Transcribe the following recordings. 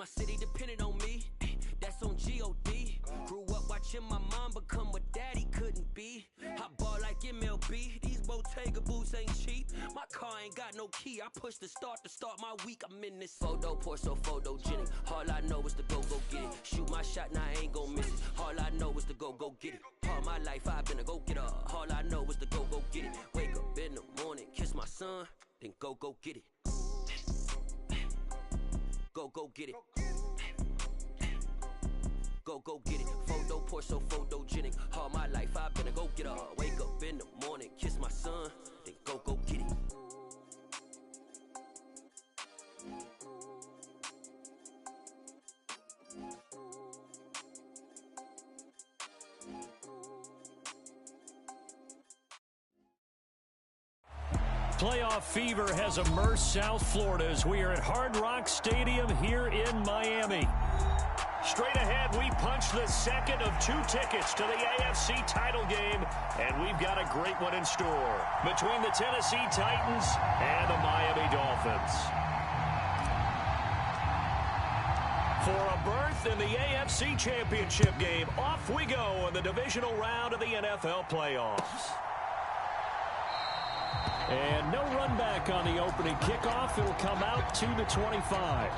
My city depended on me, that's on G.O.D. Grew up watching my mom become what daddy couldn't be. I ball like MLB, these Bottega boots ain't cheap. My car ain't got no key, I push the start to start my week. I'm in this photo, pour so photogenic. All I know is to go get it. Shoot my shot, now I ain't gon' miss it. All I know is to go get it. All my life I've been a go-getter. All I know is to go get it. Wake up in the morning, kiss my son, then go get it. Go get it. Go get it. Photo, pour so photogenic. All my life I've been a go-getter. Wake up in the morning, kiss my son, then go get it. Playoff fever has immersed South Florida as we are at Hard Rock Stadium here in Miami. Straight ahead, we punch the second of 2 tickets to the AFC title game, and we've got a great one in store between the Tennessee Titans and the Miami Dolphins. For a berth in the AFC Championship game, off we go in the divisional round of the NFL playoffs. And no run back on the opening kickoff. It'll come out to the 25.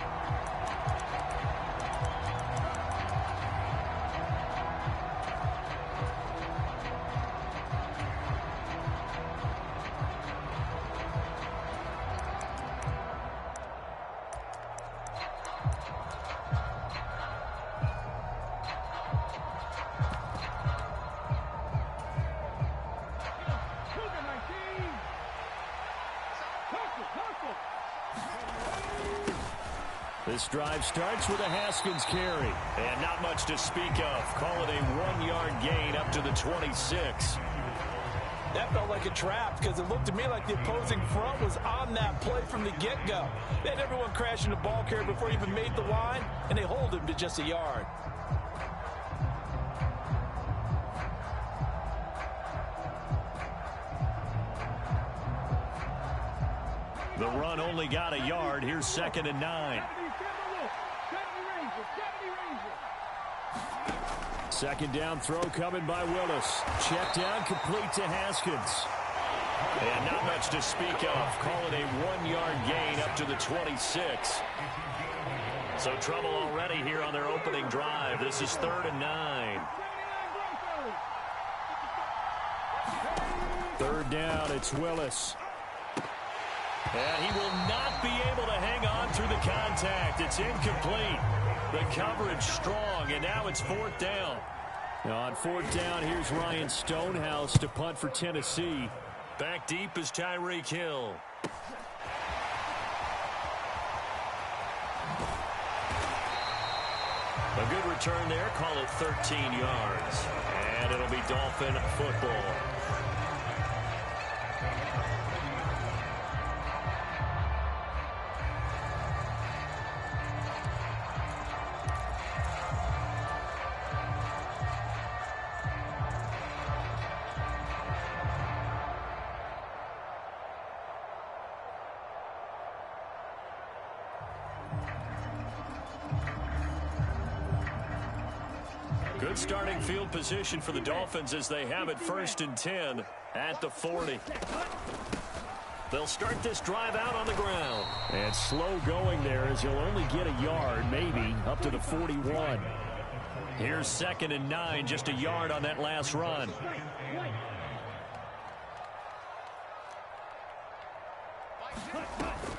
This drive starts with a Haskins carry. And not much to speak of. Call it a 1-yard gain up to the 26. That felt like a trap because it looked to me like the opposing front was on that play from the get-go. They had everyone crashing the ball carrier before he even made the line, and they hold him to just a yard. The run only got a yard. Here's 2nd and 9. Second down throw coming by Willis. Check down, complete to Haskins. And not much to speak of. Call it a 1-yard gain up to the 26. So trouble already here on their opening drive. This is 3rd and 9. 3rd down, it's Willis. And he will not be able to hang on through the contact. It's incomplete. The coverage strong, and now it's 4th down. Now on 4th down, here's Ryan Stonehouse to punt for Tennessee. Back deep is Tyreek Hill. A good return there. Call it 13 yards. And it'll be Dolphin football. Good starting field position for the Dolphins as they have it 1st and 10 at the 40. They'll start this drive out on the ground. And slow going there as he'll only get a yard, maybe, up to the 41. Here's 2nd and 9, just a yard on that last run.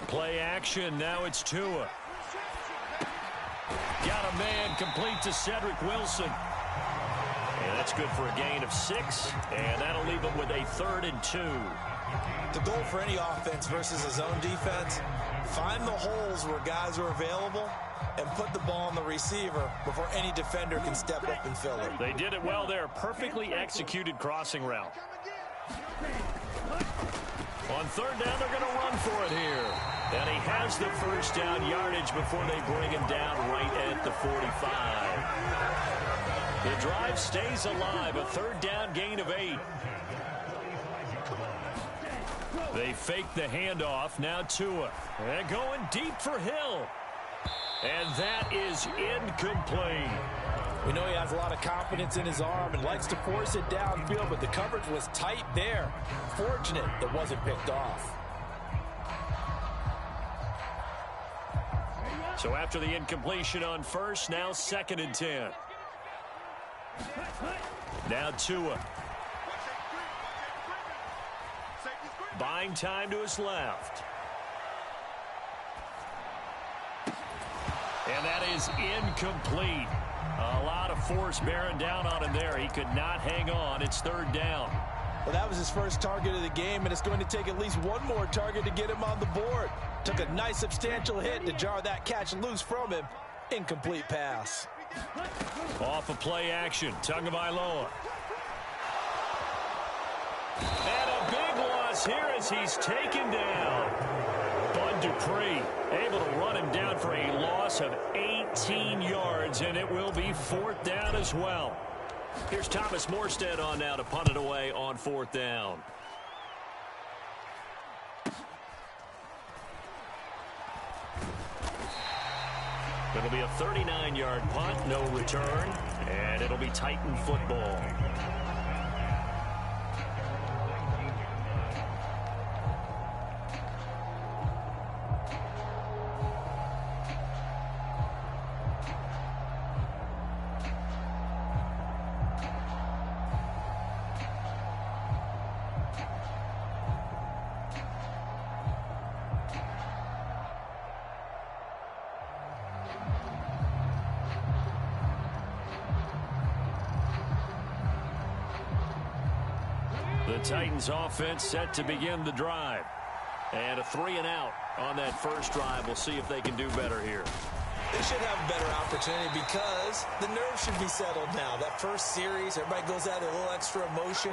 Play action, now it's Tua. Got a man complete to Cedric Wilson. And that's good for a gain of 6, and that'll leave him with a 3rd and 2. The goal for any offense versus a zone defense, find the holes where guys are available and put the ball on the receiver before any defender can step up and fill it. They did it well there. Perfectly executed crossing route. On 3rd down, they're going to run for it here. And he has the 1st down yardage before they bring him down right at the 45. The drive stays alive. A 3rd down gain of 8. They fake the handoff. Now Tua. And going deep for Hill. And that is incomplete. We know he has a lot of confidence in his arm and likes to force it downfield, but the coverage was tight there. Fortunate it wasn't picked off. So after the incompletion on first, now 2nd and 10. Now Tua. Buying time to his left. And that is incomplete. A lot of force bearing down on him there. He could not hang on. It's 3rd down. Well, that was his first target of the game, and it's going to take at least one more target to get him on the board. Took a nice substantial hit to jar that catch loose from him. Incomplete pass. Off of play action. Tagovailoa. And a big loss here as he's taken down. Bud Dupree able to run him down for a loss of 18 yards, and it will be 4th down as well. Here's Thomas Morstead on now to punt it away on 4th down. It'll be a 39-yard punt, no return, and it'll be Titan football. The Titans offense set to begin the drive. And a 3 and out on that first drive. We'll see if they can do better here. They should have a better opportunity because the nerves should be settled now. That first series, everybody goes out with a little extra emotion.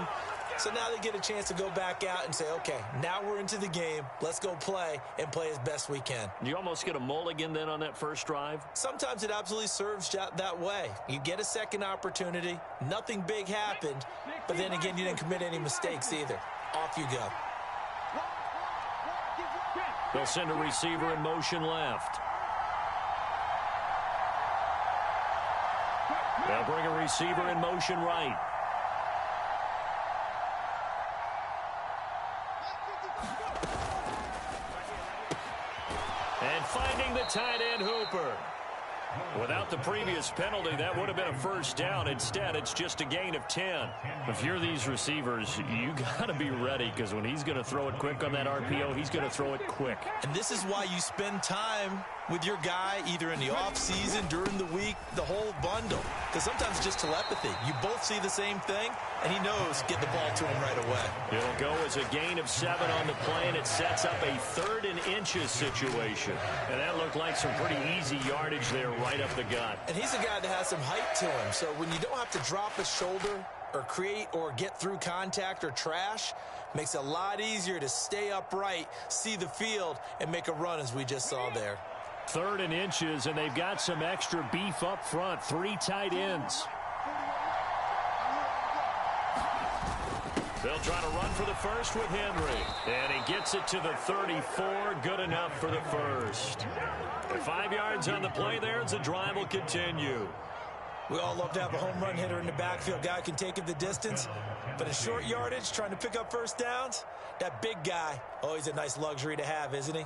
So now they get a chance to go back out and say, okay, now we're into the game. Let's go play and play as best we can. You almost get a mulligan then on that first drive? Sometimes it absolutely serves that way. You get a second opportunity. Nothing big happened. But then again, you didn't commit any mistakes either. Off you go. They'll send a receiver in motion left. They'll bring a receiver in motion right. And finding the tight end Hooper. Without the previous penalty, that would have been a first down. Instead, it's just a gain of 10. If you're these receivers, you got to be ready because when he's going to throw it quick on that RPO, he's going to throw it quick. And this is why you spend time with your guy either in the offseason, during the week, the whole bundle. Because sometimes it's just telepathy. You both see the same thing, and he knows get the ball to him right away. It'll go as a gain of 7 on the play, and it sets up a 3rd and inches situation. And that looked like some pretty easy yardage there right up the gut. And he's a guy that has some height to him. So when you don't have to drop a shoulder or create or get through contact or trash, makes it a lot easier to stay upright, see the field, and make a run as we just saw there. 3rd and inches, and they've got some extra beef up front. 3 tight ends. They'll try to run for the first with Henry. And he gets it to the 34. Good enough for the first. 5 yards on the play there as the drive will continue. We all love to have a home run hitter in the backfield. Guy can take it the distance. But in short yardage, trying to pick up first downs, that big guy, always a nice luxury to have, isn't he?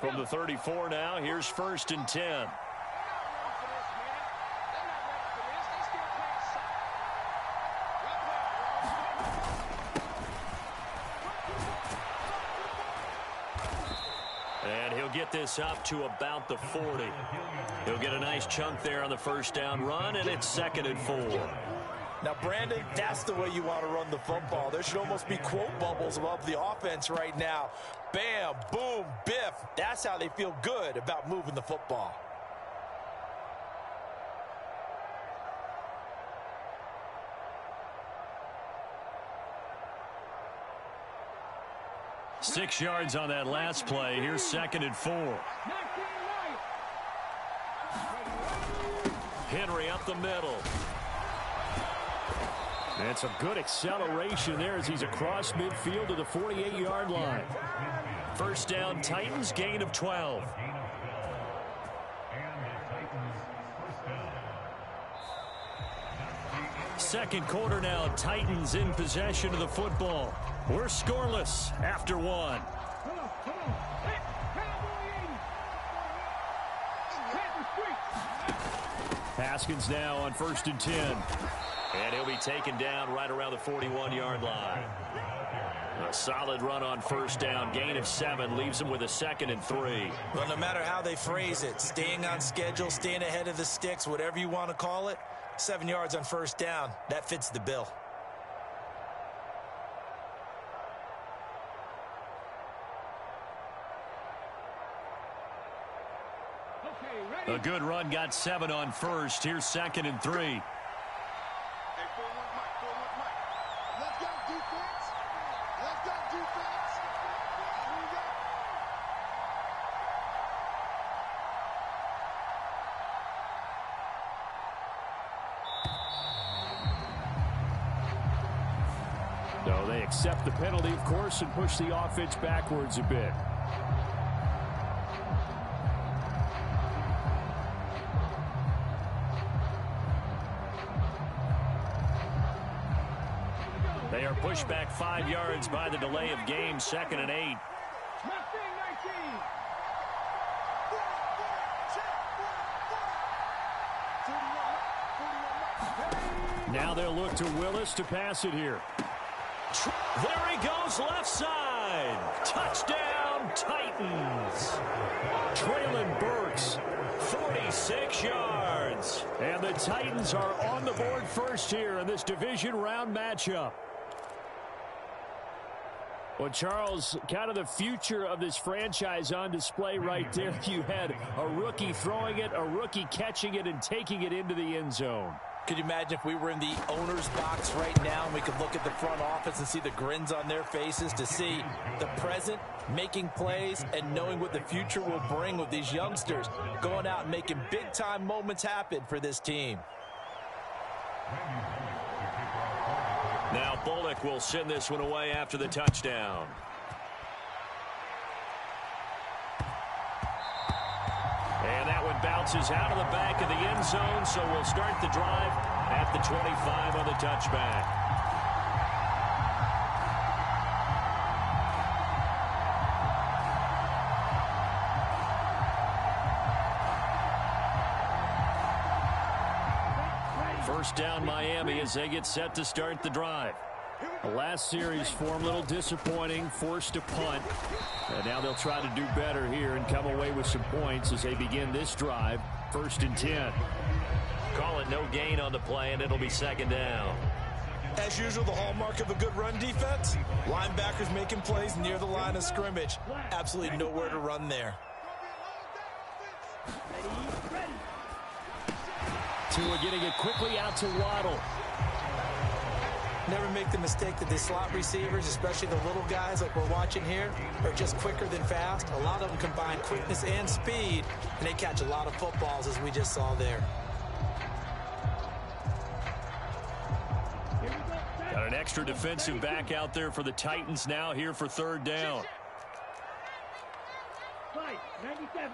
From the 34 now, here's 1st and 10. And he'll get this up to about the 40. He'll get a nice chunk there on the first down run, and it's 2nd and 4. Now, Brandon, that's the way you want to run the football. There should almost be quote bubbles above the offense right now. Bam, boom, biff. That's how they feel good about moving the football. Six yards on that last play. Here's 2nd and 4. Henry up the middle. And some good acceleration there as he's across midfield to the 48-yard line. First down, Titans, gain of 12. Second quarter now, Titans in possession of the football. We're scoreless after one. Haskins now on 1st and 10. And he'll be taken down right around the 41-yard line. A solid run on first down. Gain of 7 leaves him with a 2nd and 3. Well, no matter how they phrase it, staying on schedule, staying ahead of the sticks, whatever you want to call it, 7 yards on first down, that fits the bill. A good run, got 7 on first. Here's 2nd and 3. No, they accept the penalty, of course, and push the offense backwards a bit. They are pushed back 5 yards by the delay of game, 2nd and 8. Now they'll look to Willis to pass it here. There he goes, left side. Touchdown, Titans. Traylon Burks, 46 yards. And the Titans are on the board first here in this division round matchup. Well, Charles, kind of the future of this franchise on display right there. You had a rookie throwing it, a rookie catching it, and taking it into the end zone. Could you imagine if we were in the owner's box right now and we could look at the front office and see the grins on their faces, to see the present making plays and knowing what the future will bring with these youngsters going out and making big-time moments happen for this team. Now Bullock will send this one away after the touchdown. And that one bounces out of the back of the end zone, so we'll start the drive at the 25 on the touchback. First down Miami as they get set to start the drive. The last series form a little disappointing, forced to punt. And now they'll try to do better here and come away with some points as they begin this drive. 1st and 10. Call it no gain on the play, and it'll be 2nd down. As usual, the hallmark of a good run defense, linebackers making plays near the line of scrimmage. Absolutely nowhere to run there. Tua getting it quickly out to Waddle. Never make the mistake that the slot receivers, especially the little guys like we're watching here, are just quicker than fast. A lot of them combine quickness and speed, and they catch a lot of footballs, as we just saw there. Got an extra defensive back out there for the Titans now here for 3rd down. 97.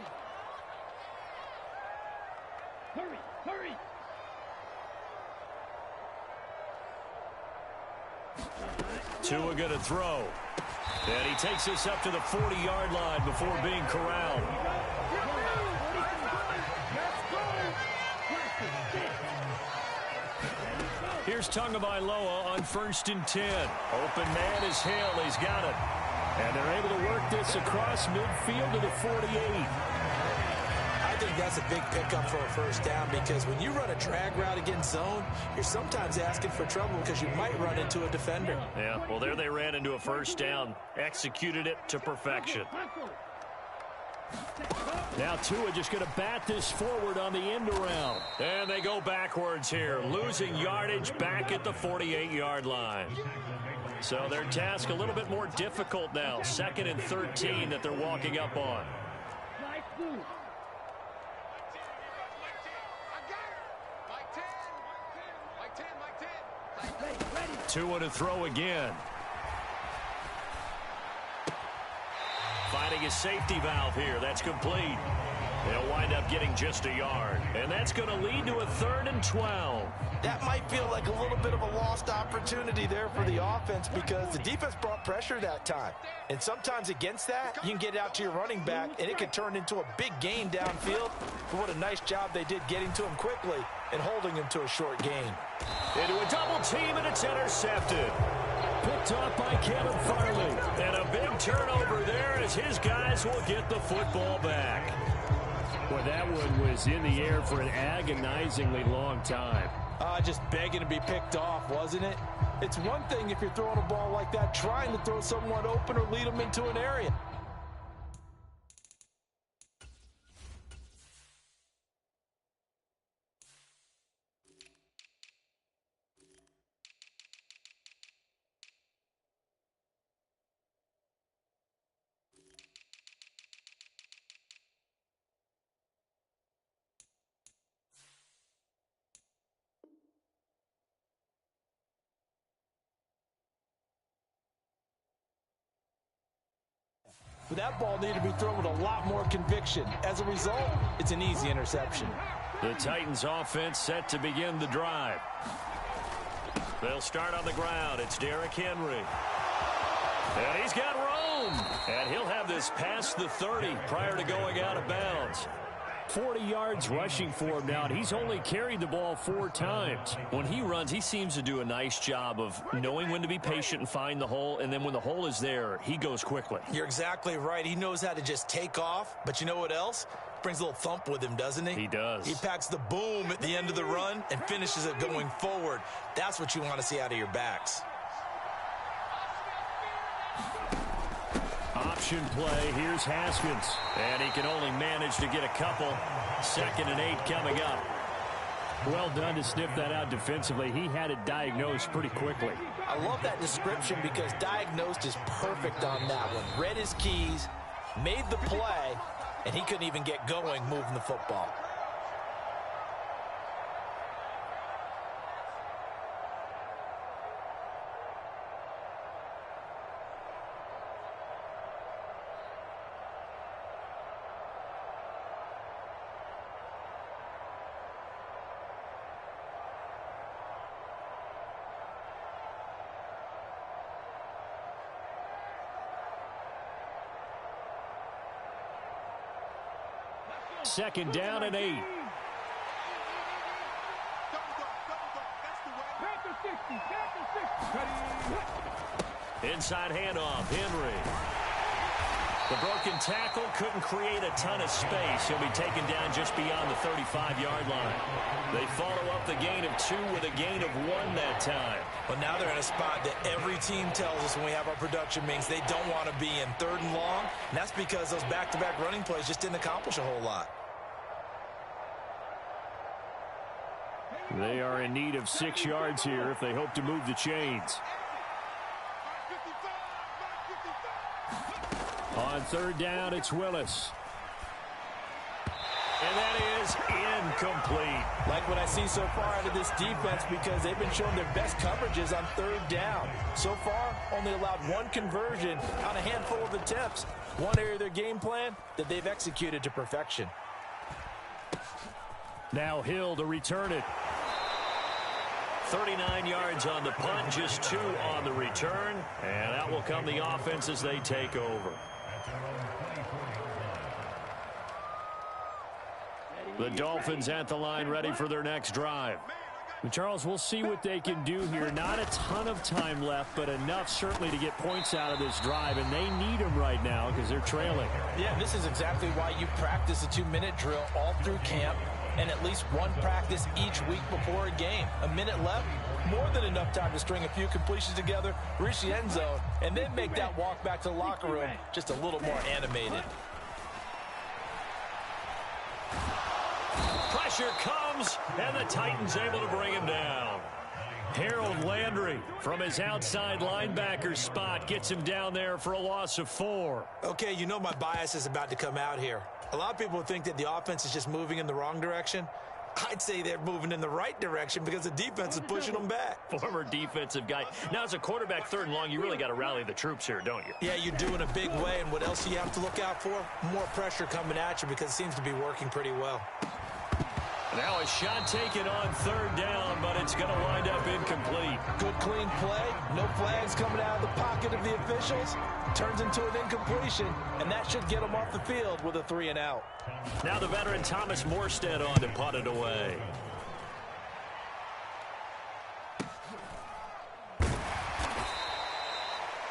Hurry. Tua going to throw. And he takes this up to the 40-yard line before being corralled. Here's Tagovailoa on 1st and 10. Open man is Hill. He's got it. And they're able to work this across midfield to the 48. I think that's a big pickup for a first down, because when you run a drag route against zone, you're sometimes asking for trouble because you might run into a defender. Yeah, well, there they ran into a first down. Executed it to perfection. Now Tua just going to bat this forward on the end around. And they go backwards here, losing yardage back at the 48-yard line. So their task a little bit more difficult now. 2nd and 13 that they're walking up on. To and a throw again. Finding a safety valve here. That's complete. They'll wind up getting just a yard. And that's going to lead to a 3rd and 12. That might feel like a little bit of a lost opportunity there for the offense because the defense brought pressure that time. And sometimes against that, you can get out to your running back, and it can turn into a big gain downfield. But what a nice job they did getting to him quickly and holding him to a short gain. Into a double team, and it's intercepted. Picked off by Kevin Farley. And a big turnover there as his guys will get the football back. Well, that one was in the air for an agonizingly long time. Just begging to be picked off, wasn't it? It's one thing if you're throwing a ball like that, trying to throw someone open or lead them into an area. But that ball needed to be thrown with a lot more conviction. As a result, it's an easy interception. The Titans offense set to begin the drive. They'll start on the ground. It's Derrick Henry. And he's got room. And he'll have this past the 30 prior to going out of bounds. 40 yards rushing for him now, and he's only carried the ball 4 times. When he runs, he seems to do a nice job of knowing when to be patient and find the hole, and then when the hole is there, he goes quickly. You're exactly right. He knows how to just take off, but you know what else? Brings a little thump with him, doesn't he? He does. He packs the boom at the end of the run and finishes it going forward. That's what you want to see out of your backs. Option play. Here's Haskins. And he can only manage to get a couple. 2nd and 8 coming up. Well done to sniff that out defensively. He had it diagnosed pretty quickly. I love that description because diagnosed is perfect on that one. Read his keys, made the play, and he couldn't even get going moving the football. Second down and 8. Inside handoff, Henry. The broken tackle couldn't create a ton of space. He'll be taken down just beyond the 35-yard line. They follow up the gain of 2 with a gain of 1 that time. But now they're in a spot that every team tells us when we have our production meetings they don't want to be in. 3rd and long, and that's because those back-to-back running plays just didn't accomplish a whole lot. They are in need of 6 yards here if they hope to move the chains. On 3rd down, it's Willis. And that is incomplete. Like what I see so far out of this defense because they've been showing their best coverages on 3rd down. So far, only allowed 1 conversion on a handful of attempts. One area of their game plan that they've executed to perfection. Now Hill to return it. 39 yards on the punt, just 2 on the return. And that will come the offense as they take over. The Dolphins at the line ready for their next drive. And Charles, we'll see what they can do here. Not a ton of time left, but enough certainly to get points out of this drive, and they need them right now because they're trailing. Yeah, this is exactly why you practice a 2-minute drill all through camp and at least 1 practice each week before a game. A minute left, more than enough time to string a few completions together, reach the end zone, and then make that walk back to the locker room just a little more animated. Pressure comes, and the Titans able to bring him down. Harold Landry from his outside linebacker spot gets him down there for a loss of 4. Okay, you know my bias is about to come out here. A lot of people think that the offense is just moving in the wrong direction. I'd say they're moving in the right direction because the defense is pushing them back. Former defensive guy. Now, as a quarterback, 3rd and long, you really got to rally the troops here, don't you? Yeah, you do in a big way. And what else do you have to look out for? More pressure coming at you because it seems to be working pretty well. Now a shot taken on 3rd down, but it's going to wind up incomplete. Good, clean play. No flags coming out of the pocket of the officials. Turns into an incompletion, and that should get them off the field with a 3-and-out. Now the veteran Thomas Morstead on to punt it away.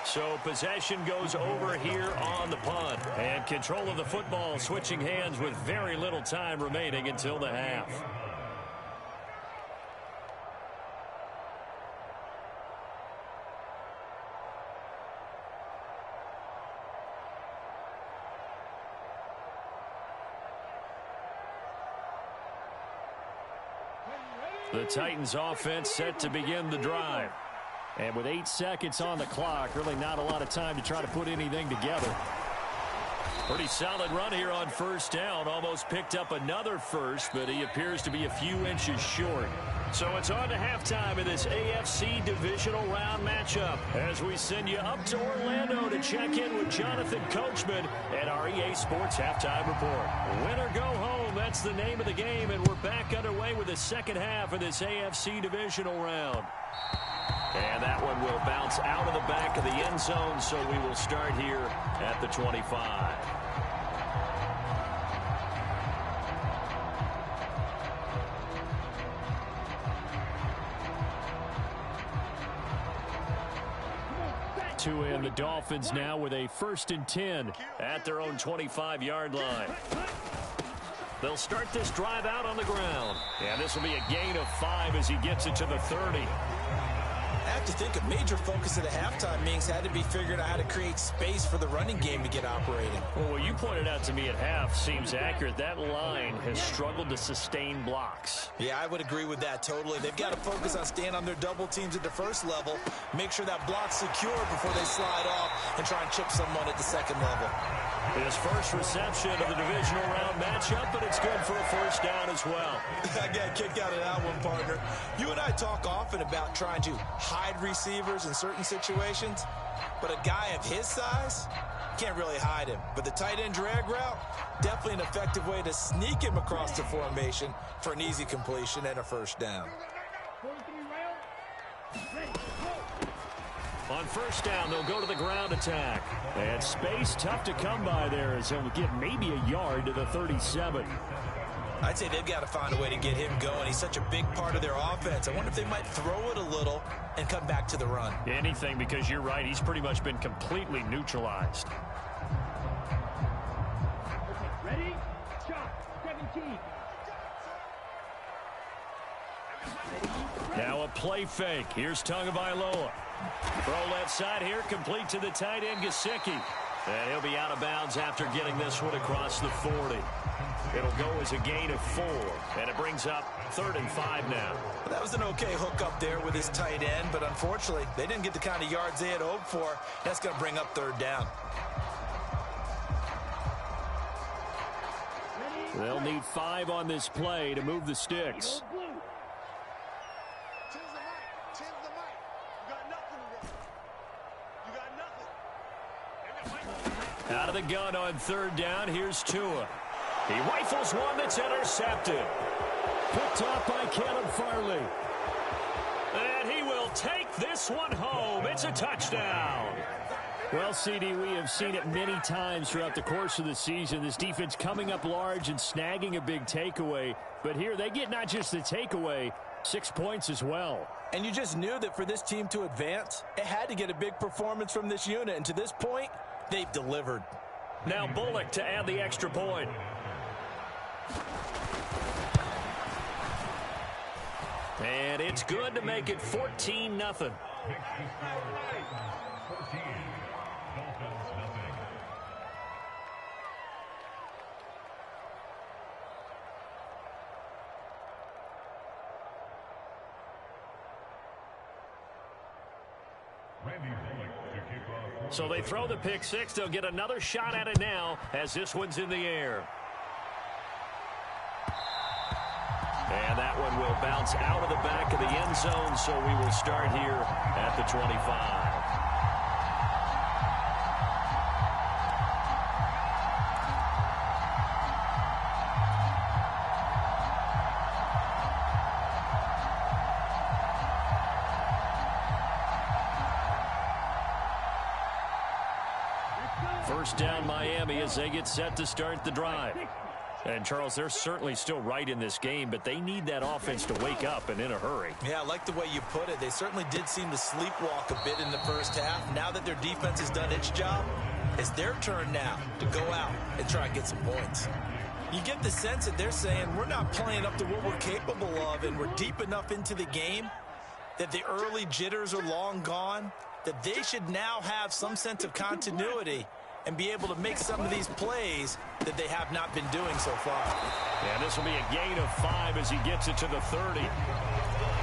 So possession goes over here on the punt. And control of the football switching hands with very little time remaining until the half. The Titans offense set to begin the drive. And with 8 seconds on the clock, really not a lot of time to try to put anything together. Pretty solid run here on 1st down. Almost picked up another first, but he appears to be a few inches short. So it's on to halftime in this AFC divisional round matchup as we send you up to Orlando to check in with Jonathan Coachman at our EA Sports Halftime Report. Win or go home, that's the name of the game, and we're back underway with the second half of this AFC divisional round. And that one will bounce out of the back of the end zone, so we will start here at the 25. And the Dolphins now with a 1st and 10 at their own 25-yard line. They'll start this drive out on the ground. And this will be a gain of 5 as he gets it to the 30. I have to think a major focus at a halftime meetings had to be figuring out how to create space for the running game to get operating. Well, what you pointed out to me at half seems accurate. That line has struggled to sustain blocks. Yeah, I would agree with that totally. They've got to focus on staying on their double teams at the first level, make sure that block's secure before they slide off and try and chip someone at the second level. His first reception of the divisional round matchup, but it's good for a 1st down as well. I got kicked out of that one, partner. You and I talk often about trying to hide receivers in certain situations, but a guy of his size can't really hide him. But the tight end drag route, definitely an effective way to sneak him across the formation for an easy completion and a 1st down. On 1st down, they'll go to the ground attack. And space tough to come by there as they'll get maybe a yard to the 37. I'd say they've got to find a way to get him going. He's such a big part of their offense. I wonder if they might throw it a little and come back to the run. Anything, because you're right. He's pretty much been completely neutralized. Okay, ready? Shot. 17. Now a play fake. Here's Tagovailoa. Throw left side here, complete to the tight end, Gesicki. And he'll be out of bounds after getting this one across the 40. It'll go as a gain of 4, and it brings up 3rd and 5 now. Well, that was an okay hook up there with his tight end, but unfortunately, they didn't get the kind of yards they had hoped for. That's going to bring up 3rd down. They'll need 5 on this play to move the sticks. Out of the gun on 3rd down, here's Tua. He rifles one that's intercepted. Picked off by Caleb Farley. And he will take this one home. It's a touchdown. Well, CD, we have seen it many times throughout the course of the season. This defense coming up large and snagging a big takeaway. But here they get not just the takeaway, 6 points as well. And you just knew that for this team to advance, it had to get a big performance from this unit. And to this point, they've delivered. Now Bullock to add the extra point. And it's good to make it 14-0. So they throw the pick six. They'll get another shot at it now as this one's in the air. bounce out of the back of the end zone, so we will start here at the 25. First down Miami as they get set to start the drive. And, Charles, they're certainly still right in this game, but they need that offense to wake up and in a hurry. Yeah, I like the way you put it. They certainly did seem to sleepwalk a bit in the first half. Now that their defense has done its job, it's their turn now to go out and try and get some points. You get the sense that they're saying we're not playing up to what we're capable of, and we're deep enough into the game that the early jitters are long gone, that they should now have some sense of continuity and be able to make some of these plays that they have not been doing so far. Yeah, this will be a gain of 5 as he gets it to the 30.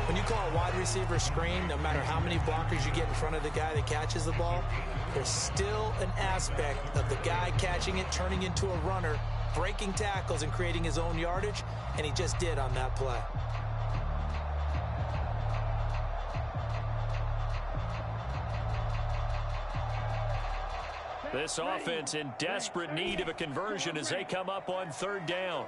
When you call a wide receiver screen, no matter how many blockers you get in front of the guy that catches the ball, there's still an aspect of the guy catching it, turning into a runner, breaking tackles and creating his own yardage, and he just did on that play. This offense in desperate need of a conversion as they come up on third down.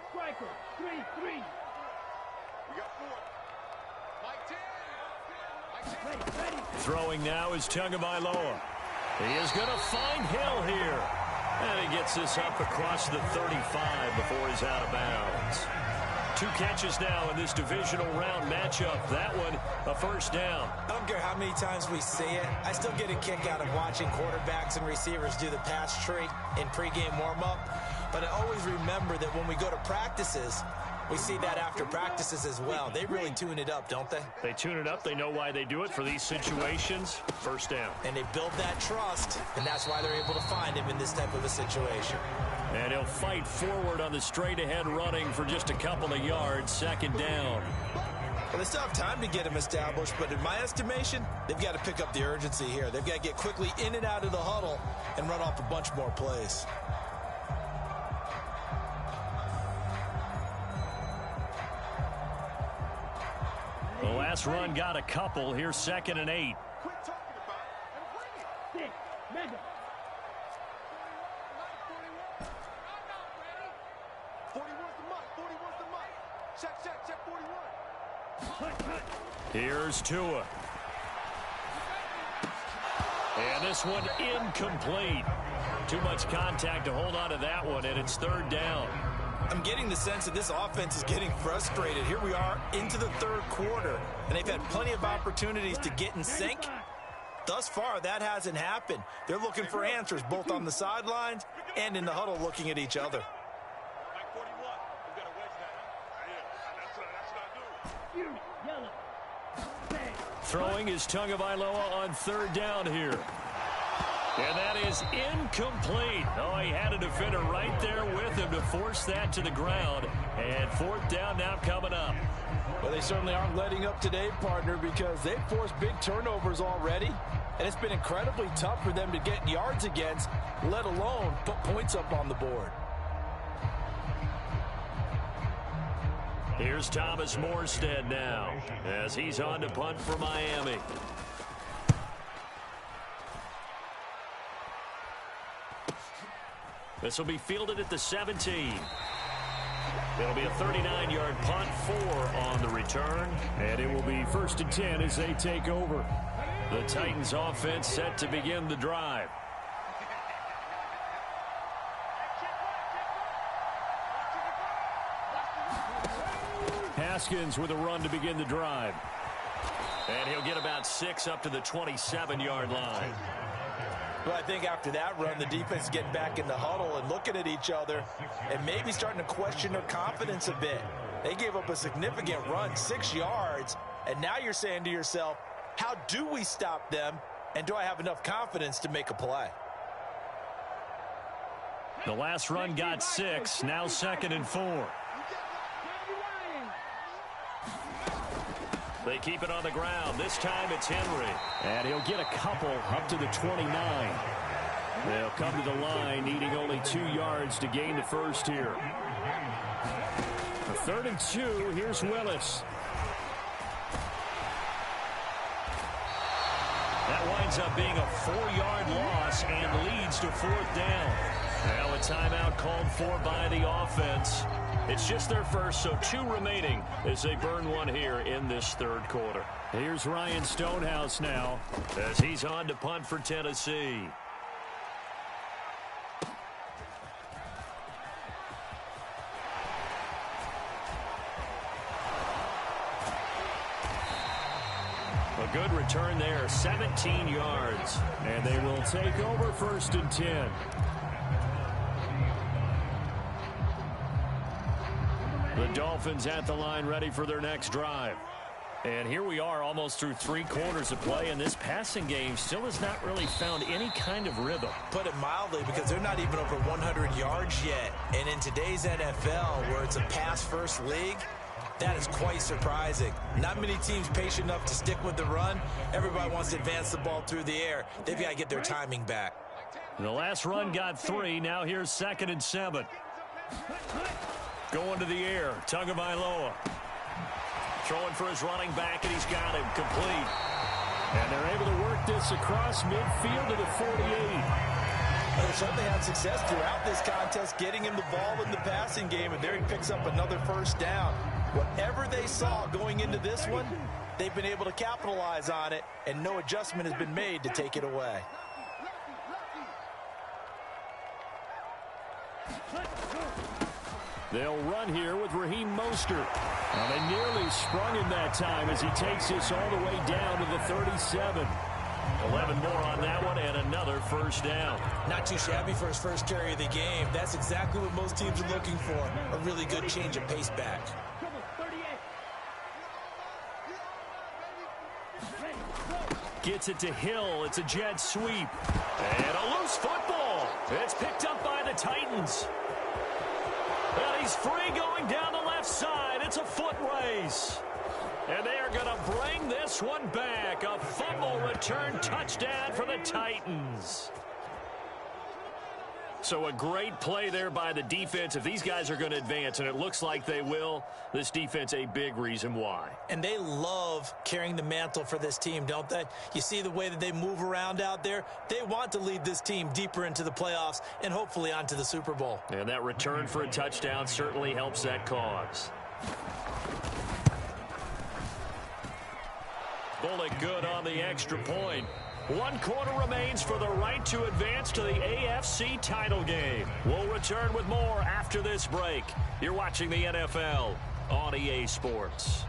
Throwing now is Tagovailoa. He is going to find Hill here. And he gets this up across the 35 before he's out of bounds. 2 catches now in this divisional round matchup. That one, a first down. I don't care how many times we see it. I still get a kick out of watching quarterbacks and receivers do the pass tree in pregame warm-up. But I always remember that when we go to practices, we see that after practices as well. They really tune it up, don't they? They tune it up. They know why they do it for these situations. First down. And they build that trust, and that's why they're able to find him in this type of a situation. And he'll fight forward on the straight-ahead running for just a couple of yards. Second down. Well, they still have time to get him established, but in my estimation, they've got to pick up the urgency here. They've got to get quickly in and out of the huddle and run off a bunch more plays. The last run got a couple. Here's 2nd and 8. Quit talking about it and bring it. 6, Mega. 41's the mark. 41's the mark. Check 41. Here's Tua. And this one incomplete. Too much contact to hold on to that one, and it's third down. I'm getting the sense that this offense is getting frustrated. Here we are into the third quarter, and they've had plenty of opportunities to get in sync. Thus far, that hasn't happened. They're looking for answers both on the sidelines and in the huddle looking at each other. Throwing is Tagovailoa on third down here. And that is incomplete. Oh, he had a defender right there with him to force that to the ground. And fourth down now coming up. Well, they certainly aren't letting up today, partner, because they've forced big turnovers already. And it's been incredibly tough for them to get yards against, let alone put points up on the board. Here's Thomas Morstead now as he's on to punt for Miami. This will be fielded at the 17. It'll be a 39-yard punt, 4 on the return. And it will be 1st and 10 as they take over. The Titans offense set to begin the drive. Haskins with a run to begin the drive. And he'll get about 6 up to the 27-yard line. Well, I think after that run, the defense is getting back in the huddle and looking at each other and maybe starting to question their confidence a bit. They gave up a significant run, 6 yards, and now you're saying to yourself, how do we stop them, and do I have enough confidence to make a play? The last run got 6, now 2nd and 4. They keep it on the ground. This time it's Henry. And he'll get a couple up to the 29. They'll come to the line needing only 2 yards to gain the first here. 3rd and 2, here's Willis. That winds up being a 4-yard loss and leads to 4th down. Now a timeout called for by the offense. It's just their first, so 2 remaining as they burn one here in this 3rd quarter. Here's Ryan Stonehouse now as he's on to punt for Tennessee. A good return there, 17 yards. And they will take over 1st and 10. The Dolphins at the line ready for their next drive. And here we are almost through 3 quarters of play, and this passing game still has not really found any kind of rhythm. Put it mildly, because they're not even over 100 yards yet. And in today's NFL, where it's a pass-first league, that is quite surprising. Not many teams patient enough to stick with the run. Everybody wants to advance the ball through the air. They've got to get their timing back. The last run got 3. Now here's 2nd and 7. Going to the air. Tagovailoa. Throwing for his running back, and he's got him complete. And they're able to work this across midfield to the 48. They certainly had success throughout this contest getting him the ball in the passing game, and there he picks up another 1st down. Whatever they saw going into this one, they've been able to capitalize on it, and no adjustment has been made to take it away. They'll run here with Raheem Mostert. Now they nearly sprung him that time as he takes this all the way down to the 37. 11 more on that one and another 1st down. Not too shabby for his first carry of the game. That's exactly what most teams are looking for. A really good change of pace back. Gets it to Hill. It's a jet sweep. And a loose football. It's picked up by the Titans. And he's free going down the left side. It's a foot race. And they are going to bring this one back. A fumble return touchdown for the Titans. So a great play there by the defense. If these guys are going to advance, and it looks like they will, this defense a big reason why. And they love carrying the mantle for this team, don't they? You see the way that they move around out there? They want to lead this team deeper into the playoffs and hopefully onto the Super Bowl. And that return for a touchdown certainly helps that cause. Bullock good on the extra point. 1 quarter remains for the right to advance to the AFC title game. We'll return with more after this break. You're watching the NFL on EA Sports.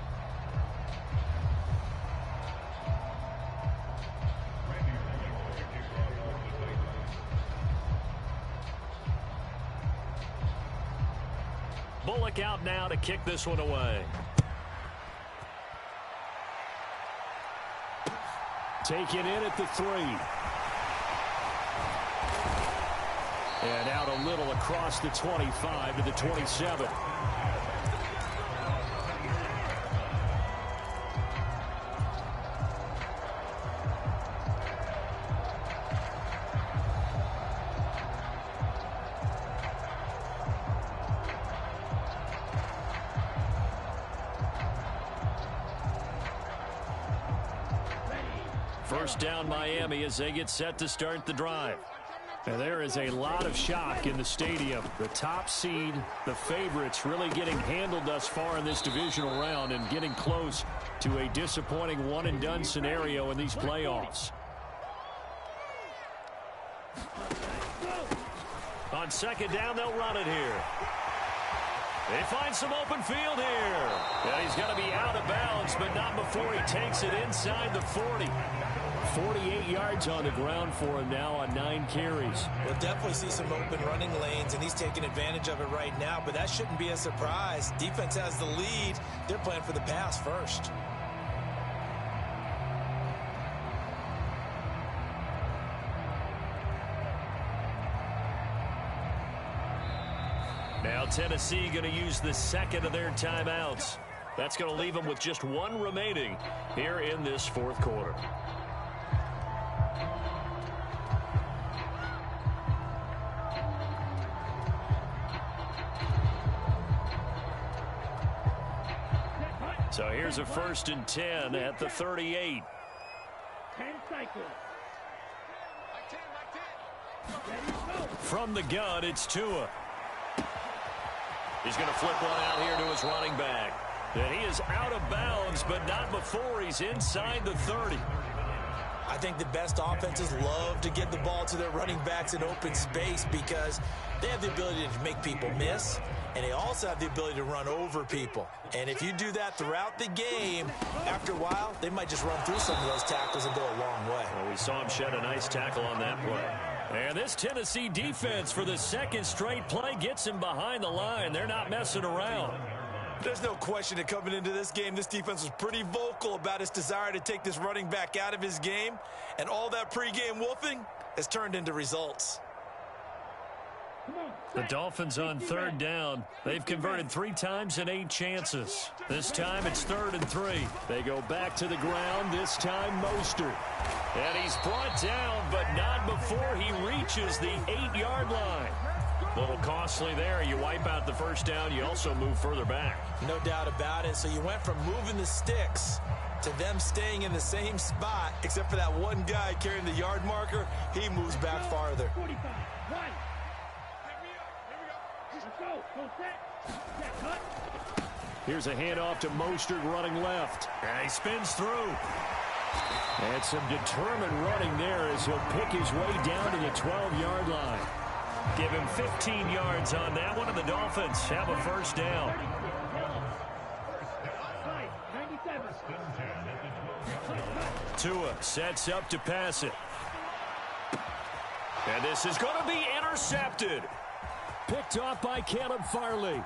Bullock out now to kick this one away. Taken in at the 3. And out a little across the 25 to the 27. First down Miami as they get set to start the drive. And there is a lot of shock in the stadium. The top seed, the favorites, really getting handled thus far in this divisional round and getting close to a disappointing one-and-done scenario in these playoffs. On 2nd down, they'll run it here. They find some open field here. Yeah, he's got to be out of bounds, but not before he takes it inside the 40. 48 yards on the ground for him now on 9 carries. We'll definitely see some open running lanes, and he's taking advantage of it right now, but that shouldn't be a surprise. Defense has the lead. They're playing for the pass first. Now Tennessee going to use the 2nd of their timeouts. That's going to leave them with just 1 remaining here in this 4th quarter. So here's a 1st and 10 at the 38. cycle. From the gun, it's Tua. He's going to flip one out here to his running back. And he is out of bounds, but not before he's inside the 30. I think the best offenses love to get the ball to their running backs in open space because they have the ability to make people miss, and they also have the ability to run over people. And if you do that throughout the game, after a while, they might just run through some of those tackles and go a long way. Well, we saw him shed a nice tackle on that play. And this Tennessee defense for the second straight play gets him behind the line. They're not messing around. There's no question that coming into this game, this defense was pretty vocal about its desire to take this running back out of his game. And all that pregame wolfing has turned into results. The Dolphins on third down. They've converted 3 times in 8 chances. This time it's 3rd and 3. They go back to the ground, this time Mostert. And he's brought down, but not before he reaches the 8-yard line. A little costly there. You wipe out the first down, you also move further back. No doubt about it. So you went from moving the sticks to them staying in the same spot, except for that one guy carrying the yard marker. He moves back farther. 45. One. Let's go. Go set. Set. Cut. Here's a handoff to Mostert running left. And he spins through. And some determined running there as he'll pick his way down to the 12-yard line. Give him 15 yards on that one, and the Dolphins have a first down. 97. Tua sets up to pass it. And this is going to be intercepted. Picked off by Caleb Farley.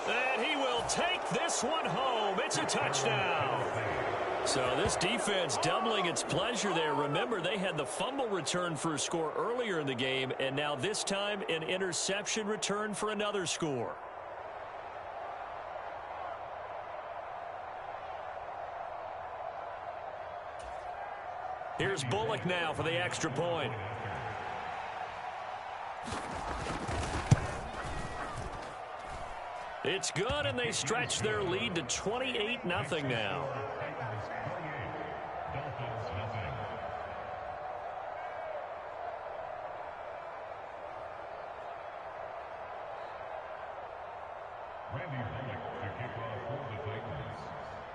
And he will take this one home. It's a touchdown. So this defense doubling its pleasure there. Remember, they had the fumble return for a score earlier in the game, and now this time an interception return for another score. Here's Bullock now for the extra point. It's good, and they stretch their lead to 28-0 now.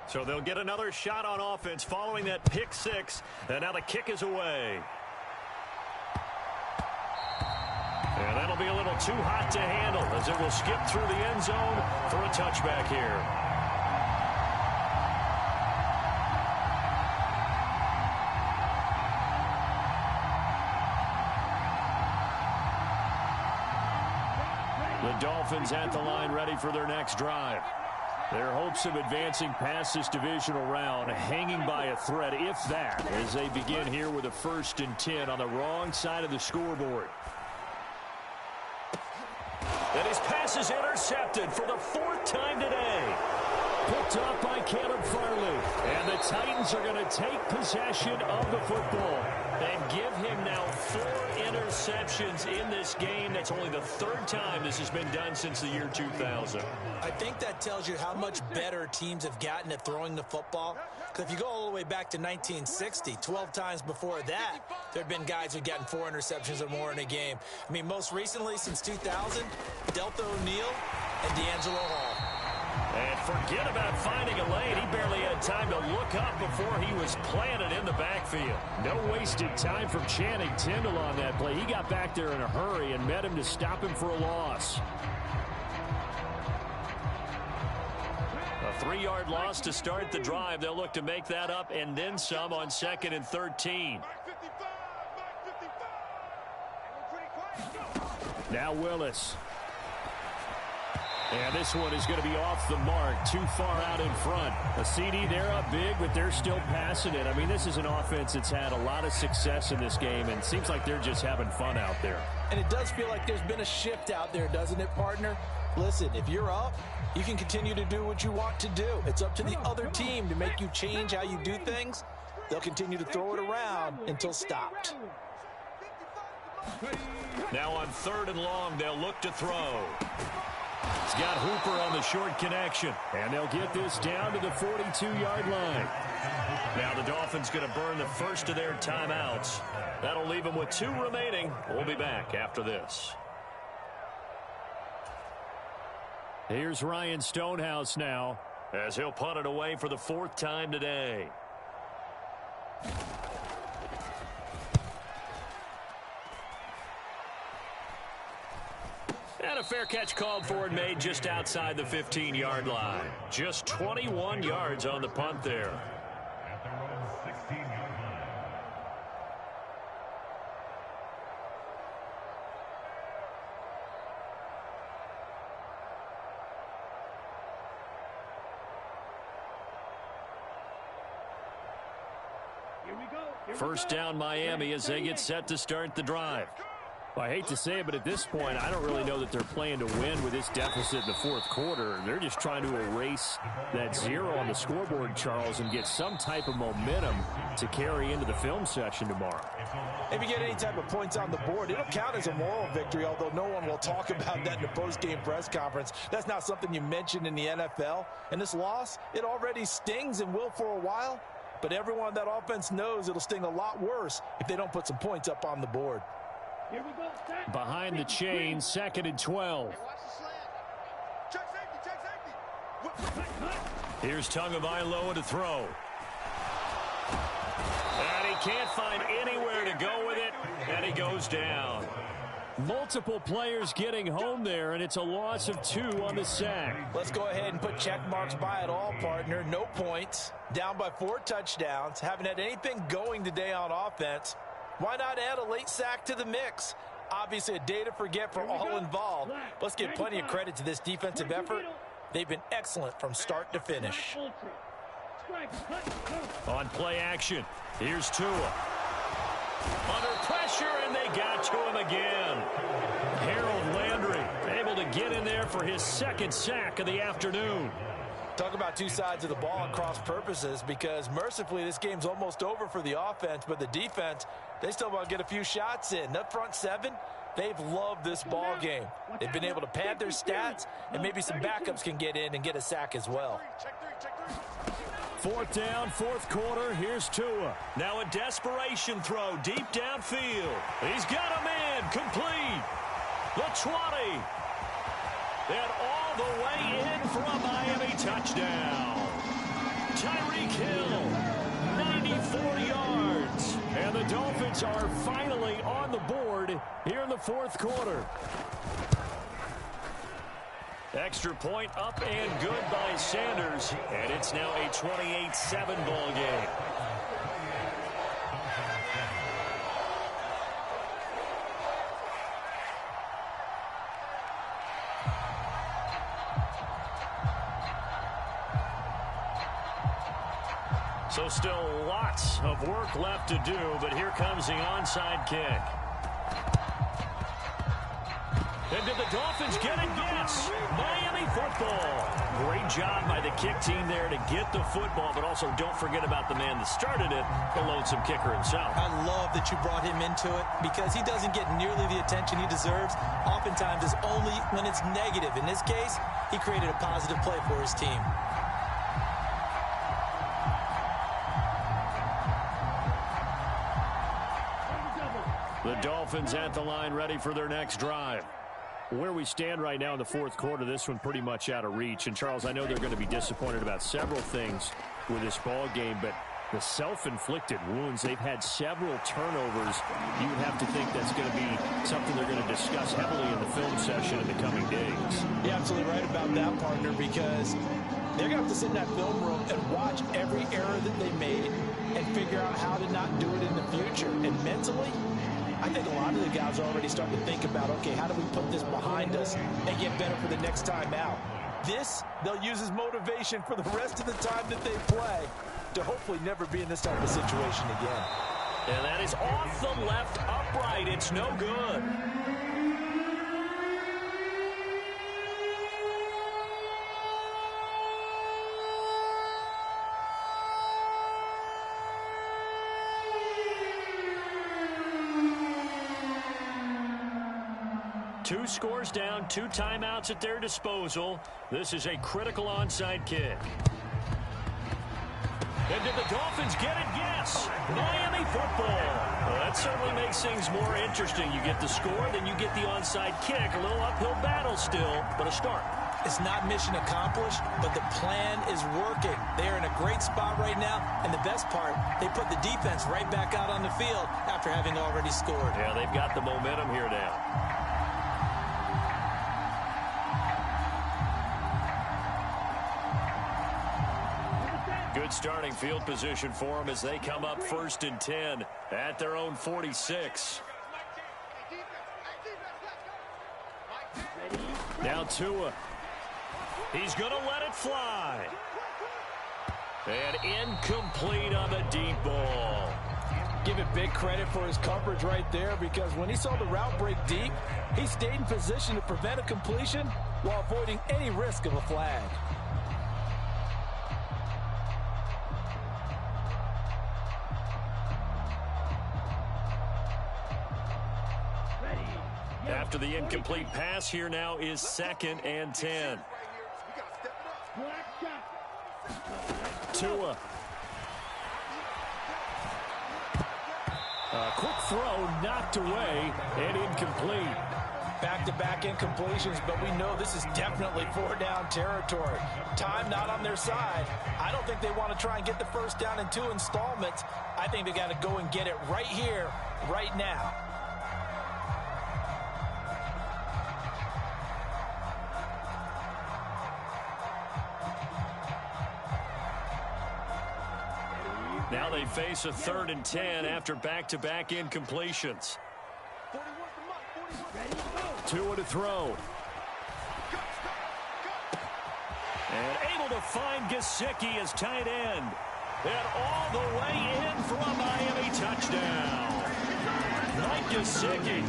So they'll get another shot on offense following that pick 6, and now the kick is away. And that'll be a little too hot to handle as it will skip through the end zone for a touchback here. The Dolphins at the line ready for their next drive. Their hopes of advancing past this divisional round hanging by a thread, if that, as they begin here with a 1st and 10 on the wrong side of the scoreboard. And his pass is intercepted for the 4th time today. Picked off by Caleb Farley. And the Titans are going to take possession of the football and give him now 4 interceptions in this game. That's only the 3rd time this has been done since the year 2000. I think that tells you how much better teams have gotten at throwing the football. Because if you go all the way back to 1960, 12 times before that, there have been guys who've gotten 4 interceptions or more in a game. I mean, most recently, since 2000, Delta O'Neal and D'Angelo Hall. And forget about finding a lane. He barely had time to look up before he was planted in the backfield. No wasted time from Channing Tindall on that play. He got back there in a hurry and met him to stop him for a loss. A 3-yard loss to start the drive. They'll look to make that up and then some on 2nd and 13. Now Willis. And this one is going to be off the mark, too far out in front. A CD, they're up big, but they're still passing it. I mean, this is an offense that's had a lot of success in this game, and it seems like they're just having fun out there. And it does feel like there's been a shift out there, doesn't it, partner? Listen, if you're up, you can continue to do what you want to do. It's up to the other team to make you change how you do things. They'll continue to throw it around until stopped. Now on 3rd and long, they'll look to throw. He's got Hooper on the short connection. And they'll get this down to the 42-yard line. Now the Dolphins going to burn the first of their timeouts. That'll leave them with 2 remaining. We'll be back after this. Here's Ryan Stonehouse now, as he'll punt it away for the 4th time today. And a fair catch called for and made just outside the 15-yard line. Just 21 yards on the punt there. First down Miami as they get set to start the drive. Well, I hate to say it, but at this point, I don't really know that they're playing to win with this deficit in the 4th quarter. They're just trying to erase that 0 on the scoreboard, Charles, and get some type of momentum to carry into the film session tomorrow. If you get any type of points on the board, it'll count as a moral victory, although no one will talk about that in the post-game press conference. That's not something you mentioned in the NFL. And this loss, it already stings and will for a while. But everyone on that offense knows it'll sting a lot worse if they don't put some points up on the board. Here we go. Behind the chain, 2nd and 12. Check safety. Here's Tagovailoa to throw. And he can't find anywhere to go with it, and he goes down. Multiple players getting home there, and it's a loss of 2 on the sack. Let's go ahead and put check marks by it all, partner. No points. Down by 4 touchdowns. Haven't had anything going today on offense. Why not add a late sack to the mix? Obviously a day to forget for all involved. Let's give plenty of credit to this defensive effort. They've been excellent from start to finish. On play action, here's Tua. Under pressure, and they got to him again. Harold Landry able to get in there for his 2nd sack of the afternoon. Talk about 2 sides of the ball and cross purposes, because mercifully this game's almost over for the offense, but the defense, they still want to get a few shots in. That front 7, they've loved this ball game. They've been able to pad their stats, and maybe some backups can get in and get a sack as well. 4th down, 4th quarter. Here's Tua. Now a desperation throw deep downfield. He's got a man complete. The 20. And all the way in for a Miami touchdown. Tyreek Hill, 94 yards. And the Dolphins are finally on the board here in the 4th quarter. Extra point up and good by Sanders. And it's now a 28-7 ball game. So still lots of work left to do, but here comes the onside kick. And did the Dolphins get it? Yes. Miami football. Great job by the kick team there to get the football, but also don't forget about the man that started it, the lonesome kicker himself. I love that you brought him into it because he doesn't get nearly the attention he deserves. Oftentimes it's only when it's negative. In this case, he created a positive play for his team. The Dolphins at the line ready for their next drive. Where we stand right now in the 4th quarter, this one pretty much out of reach. And, Charles, I know they're going to be disappointed about several things with this ball game, but the self-inflicted wounds, they've had several turnovers. You would have to think that's going to be something they're going to discuss heavily in the film session in the coming days. You're absolutely right about that, partner, because they're going to have to sit in that film room and watch every error that they made and figure out how to not do it in the future. And mentally, I think a lot of the guys are already starting to think about, okay, how do we put this behind us and get better for the next time out? This, they'll use as motivation for the rest of the time that they play to hopefully never be in this type of situation again. And that is off the left upright. It's no good. 2 scores down, 2 timeouts at their disposal. This is a critical onside kick. And did the Dolphins get it? Yes. Miami football. Well, that certainly makes things more interesting. You get the score, then you get the onside kick. A little uphill battle still, but a start. It's not mission accomplished, but the plan is working. They're in a great spot right now, and the best part, they put the defense right back out on the field after having already scored. Yeah, they've got the momentum here now. Good starting field position for them as they come up 1st and 10 at their own 46. Now Tua. He's going to let it fly. And incomplete on the deep ball. Give it big credit for his coverage right there, because when he saw the route break deep, he stayed in position to prevent a completion while avoiding any risk of a flag. After the incomplete pass, here now is 2nd and 10. Tua. A quick throw knocked away and incomplete. Back-to-back incompletions, but we know this is definitely 4-down territory. Time not on their side. I don't think they want to try and get the first down in 2 installments. I think they got to go and get it right here, right now. Now they face a 3rd and 10 after back-to-back incompletions. Tua to throw. And able to find Gesicki as tight end. And all the way in for a Miami touchdown. Mike Gesicki,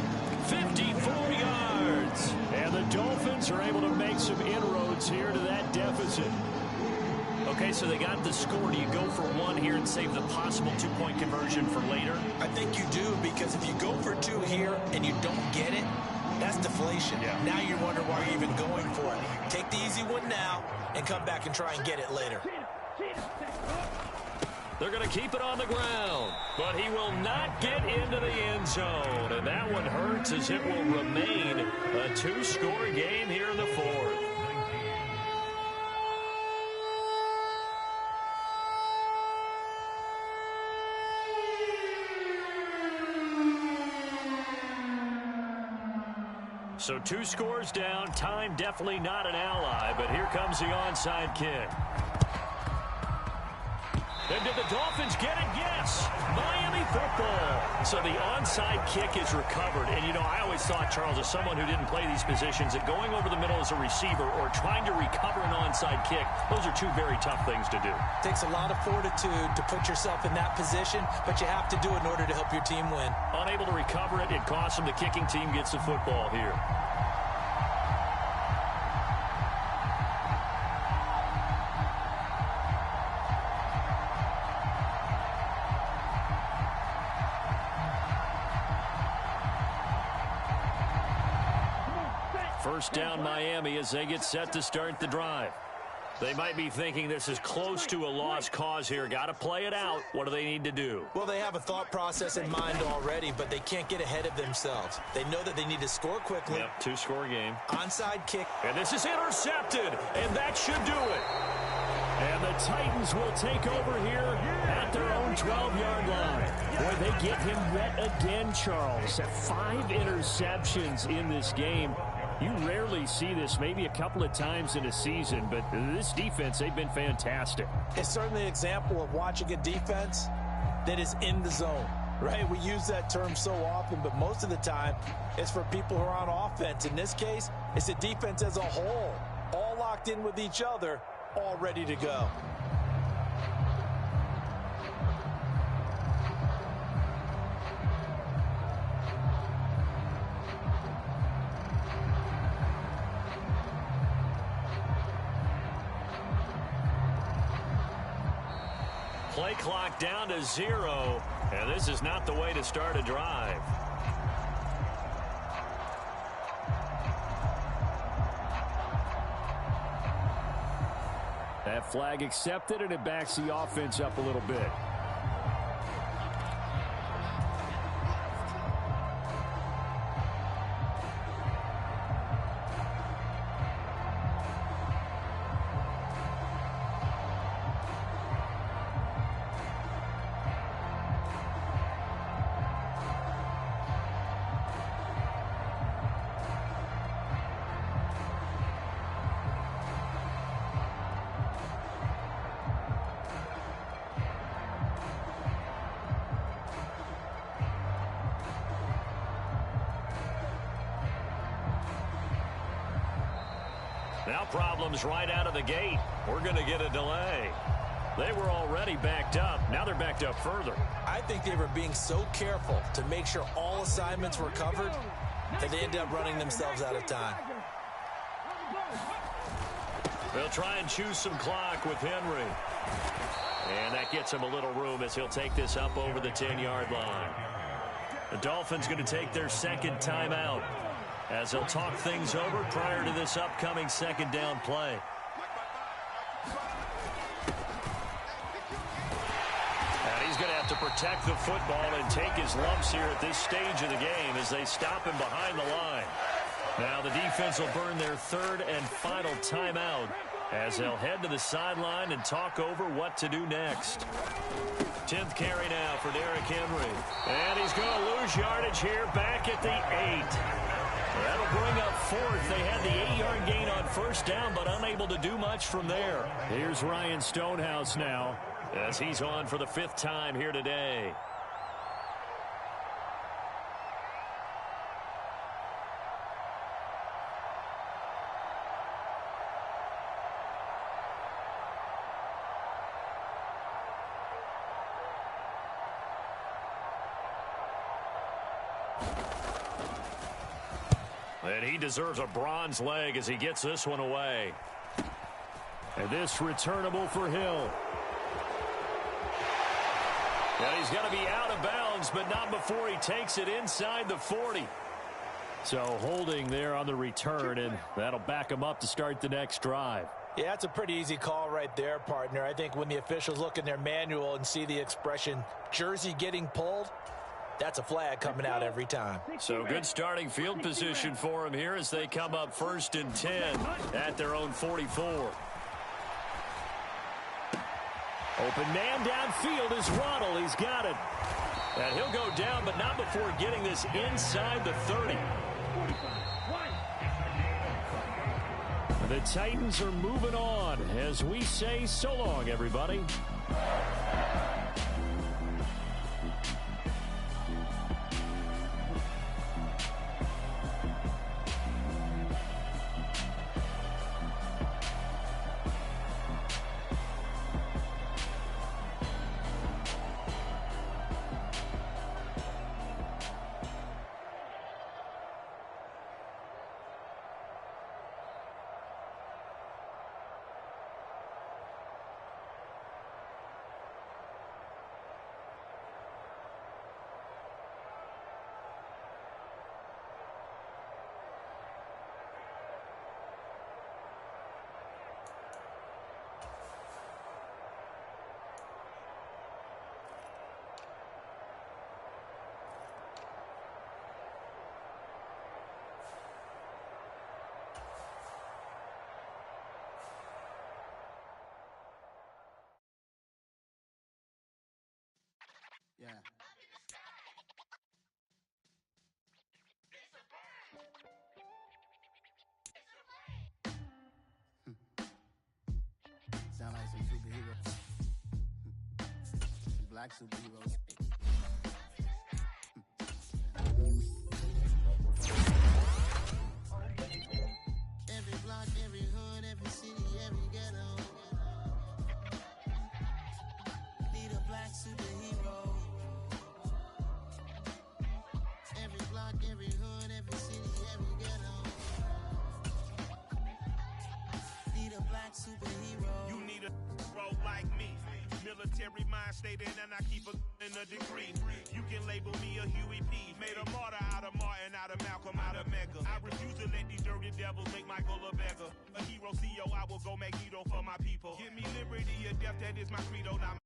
54 yards. And the Dolphins are able to make some inroads here to that deficit. Okay, so they got the score. Do you go for 1 here and save the possible 2-point conversion for later? I think you do, because if you go for 2 here and you don't get it, that's deflation. Yeah. Now you wonder why you're even going for it. Take the easy one now and come back and try and get it later. They're going to keep it on the ground, but he will not get into the end zone. And that one hurts, as it will remain a 2-score game here in the 4th. So 2 scores down. Time definitely not an ally, but here comes the onside kick. And did the Dolphins get it? Yes. Miami football. So the onside kick is recovered. And, you know, I always thought, Charles, as someone who didn't play these positions, that going over the middle as a receiver or trying to recover an onside kick, those are 2 very tough things to do. It takes a lot of fortitude to put yourself in that position, but you have to do it in order to help your team win. Unable to recover it, it costs them. The kicking team gets the football here. First down Miami as they get set to start the drive. They might be thinking this is close to a lost cause here. Got to play it out. What do they need to do? Well, they have a thought process in mind already, but they can't get ahead of themselves. They know that they need to score quickly. Yep, 2-score game. Onside kick. And this is intercepted, and that should do it. And the Titans will take over here at their own 12-yard line. Boy, they get him yet again, Charles. 5 interceptions in this game. You rarely see this, maybe a couple of times in a season, but this defense, they've been fantastic. It's certainly an example of watching a defense that is in the zone, right? We use that term so often, but most of the time, it's for people who are on offense. In this case, it's a defense as a whole, all locked in with each other, all ready to go. Play clock down to 0, and this is not the way to start a drive. That flag accepted, and it backs the offense up a little bit. Now problems right out of the gate. We're going to get a delay. They were already backed up. Now they're backed up further. I think they were being so careful to make sure all assignments were covered that they ended up running themselves out of time. They'll try and choose some clock with Henry. And that gets him a little room as he'll take this up over the 10-yard line. The Dolphins going to take their second timeout as they'll talk things over prior to this upcoming second down play. And he's going to have to protect the football and take his lumps here at this stage of the game as they stop him behind the line. Now the defense will burn their third and final timeout as they'll head to the sideline and talk over what to do next. 10th carry now for Derrick Henry. And he's going to lose yardage here back at the 8. That'll bring up fourth. They had the 8-yard gain on first down, but unable to do much from there. Here's Ryan Stonehouse now, as he's on for the 5th time here today. And he deserves a bronze leg as he gets this one away. And this returnable for Hill. And he's going to be out of bounds, but not before he takes it inside the 40. So holding there on the return, and that'll back him up to start the next drive. Yeah, that's a pretty easy call right there, partner. I think when the officials look in their manual and see the expression jersey getting pulled, that's a flag coming out every time. So good starting field position for him here as they come up 1st and 10 at their own 44. Open man downfield is Waddle. He's got it. And he'll go down, but not before getting this inside the 30. The Titans are moving on as we say so long, everybody. Yeah. Sound like some superheroes. Some black superheroes. Every block, every hood, every city, every ghetto. Need a black superhero. Every block, every hood, every city, every ghetto. Need a black superhero. You need a hero like me. military mind state, and I keep a in a degree. You can label me a Huey P. Made a martyr out of Martin, out of Malcolm, out of Mega. I refuse to let these dirty devils make Michael a beggar. A hero CEO, I will go Magneto for my people. Give me liberty or death, that is my credo. Now